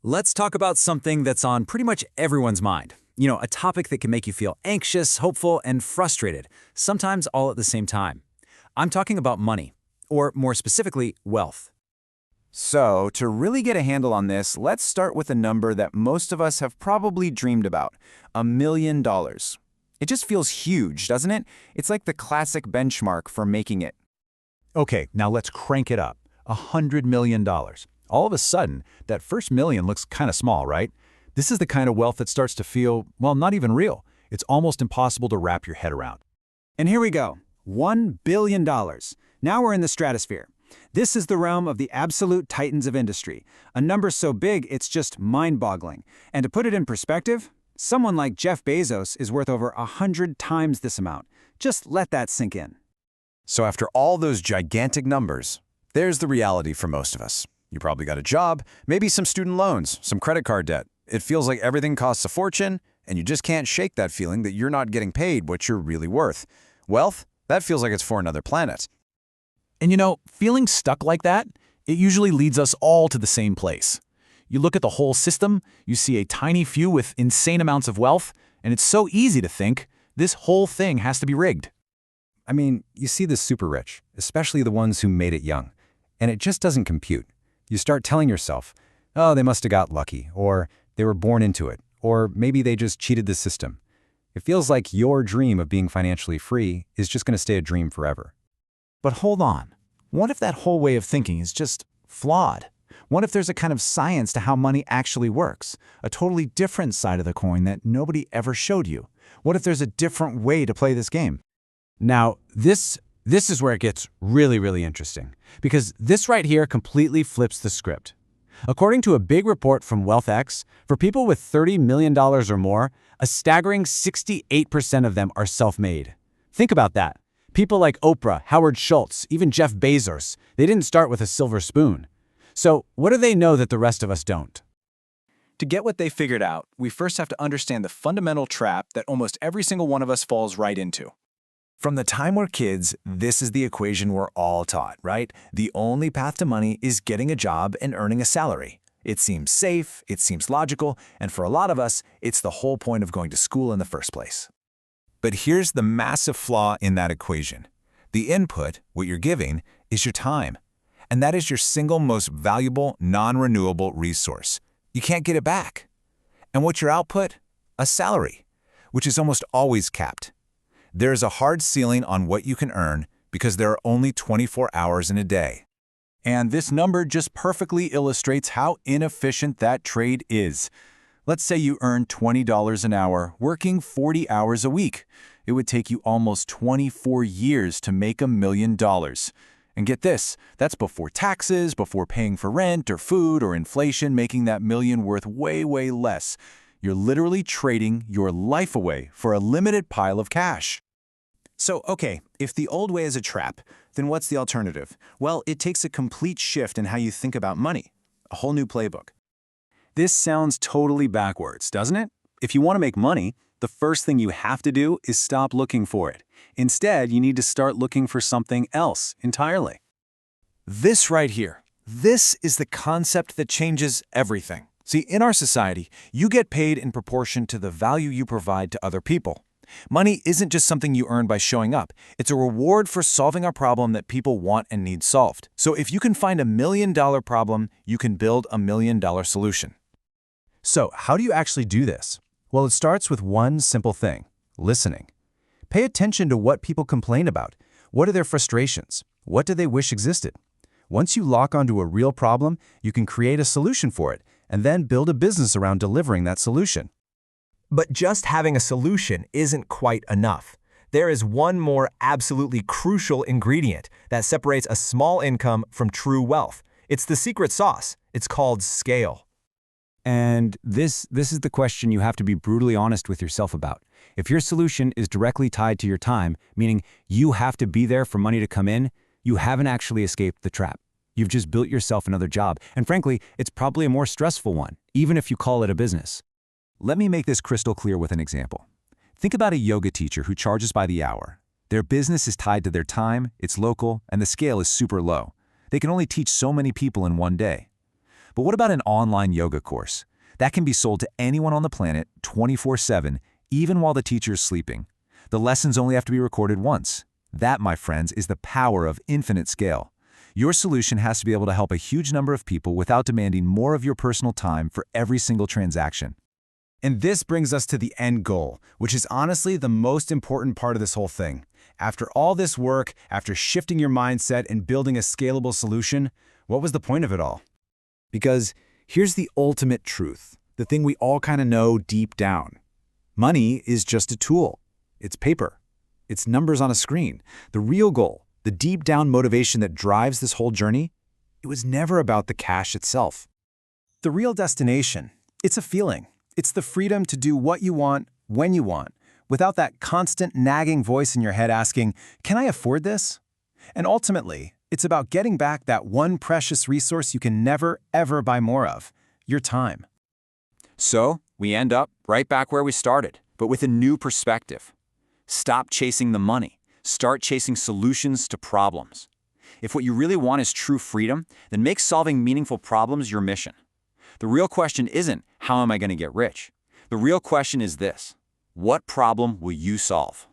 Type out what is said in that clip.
Let's talk about something that's on pretty much everyone's mind. A topic that can make you feel anxious, hopeful, and frustrated, sometimes all at the same time. I'm talking about money, or more specifically, wealth. So, to really get a handle on this, let's start with a number that most of us have probably dreamed about, $1 million. It just feels huge, doesn't it? It's like the classic benchmark for making it. Okay, now let's crank it up. $100 million. All of a sudden, that first million looks kind of small, right? This is the kind of wealth that starts to feel, well, not even real. It's almost impossible to wrap your head around. And here we go. $1 billion. Now we're in the stratosphere. This is the realm of the absolute titans of industry, a number so big it's just mind-boggling. And to put it in perspective, someone like Jeff Bezos is worth over 100 times this amount. Just let that sink in. So after all those gigantic numbers, there's the reality for most of us. You probably got a job, maybe some student loans, some credit card debt. It feels like everything costs a fortune, and you just can't shake that feeling that you're not getting paid what you're really worth. Wealth, that feels like it's for another planet. And feeling stuck like that, it usually leads us all to the same place. You look at the whole system, you see a tiny few with insane amounts of wealth, and it's so easy to think, this whole thing has to be rigged. I mean, you see the super rich, especially the ones who made it young, and it just doesn't compute. You start telling yourself, oh, they must have got lucky, or they were born into it, or maybe they just cheated the system. It feels like your dream of being financially free is just going to stay a dream forever. But hold on. What if that whole way of thinking is just flawed? What if there's a kind of science to how money actually works? A totally different side of the coin that nobody ever showed you? What if there's a different way to play this game? Now, this is where it gets really, really interesting, because this right here completely flips the script. According to a big report from WealthX, for people with $30 million or more, a staggering 68% of them are self-made. Think about that. People like Oprah, Howard Schultz, even Jeff Bezos, they didn't start with a silver spoon. So what do they know that the rest of us don't? To get what they figured out, we first have to understand the fundamental trap that almost every single one of us falls right into. From the time we're kids, this is the equation we're all taught, right? The only path to money is getting a job and earning a salary. It seems safe, it seems logical, and for a lot of us, it's the whole point of going to school in the first place. But here's the massive flaw in that equation. The input, what you're giving, is your time. And that is your single most valuable, non-renewable resource. You can't get it back. And what's your output? A salary, which is almost always capped. There is a hard ceiling on what you can earn because there are only 24 hours in a day. And this number just perfectly illustrates how inefficient that trade is. Let's say you earn $20 an hour, working 40 hours a week. It would take you almost 24 years to make $1 million. And get this, that's before taxes, before paying for rent or food or inflation, making that million worth way, way less. You're literally trading your life away for a limited pile of cash. So, okay, if the old way is a trap, then what's the alternative? Well, it takes a complete shift in how you think about money. A whole new playbook. This sounds totally backwards, doesn't it? If you want to make money, the first thing you have to do is stop looking for it. Instead, you need to start looking for something else entirely. This right here, this is the concept that changes everything. See, in our society, you get paid in proportion to the value you provide to other people. Money isn't just something you earn by showing up. It's a reward for solving a problem that people want and need solved. So if you can find $1 million problem, you can build $1 million solution. So how do you actually do this? Well, it starts with one simple thing: listening. Pay attention to what people complain about. What are their frustrations? What do they wish existed? Once you lock onto a real problem, you can create a solution for it, and then build a business around delivering that solution. But just having a solution isn't quite enough. There is one more absolutely crucial ingredient that separates a small income from true wealth. It's the secret sauce. It's called scale. And this is the question you have to be brutally honest with yourself about. If your solution is directly tied to your time, meaning you have to be there for money to come in, you haven't actually escaped the trap. You've just built yourself another job, and frankly, it's probably a more stressful one, even if you call it a business. Let me make this crystal clear with an example. Think about a yoga teacher who charges by the hour. Their business is tied to their time, it's local, and the scale is super low. They can only teach so many people in one day. But what about an online yoga course? That can be sold to anyone on the planet 24/7, even while the teacher is sleeping. The lessons only have to be recorded once. That, my friends, is the power of infinite scale. Your solution has to be able to help a huge number of people without demanding more of your personal time for every single transaction. And this brings us to the end goal, which is honestly the most important part of this whole thing. After all this work, after shifting your mindset and building a scalable solution, what was the point of it all? Because here's the ultimate truth, the thing we all kind of know deep down. Money is just a tool. It's paper. It's numbers on a screen. The real goal, the deep down motivation that drives this whole journey, it was never about the cash itself. The real destination, it's a feeling. It's the freedom to do what you want, when you want, without that constant nagging voice in your head asking, can I afford this? And ultimately, it's about getting back that one precious resource you can never, ever buy more of, your time. So, we end up right back where we started, but with a new perspective. Stop chasing the money. Start chasing solutions to problems. If what you really want is true freedom, then make solving meaningful problems your mission. The real question isn't, how am I going to get rich? The real question is this: what problem will you solve?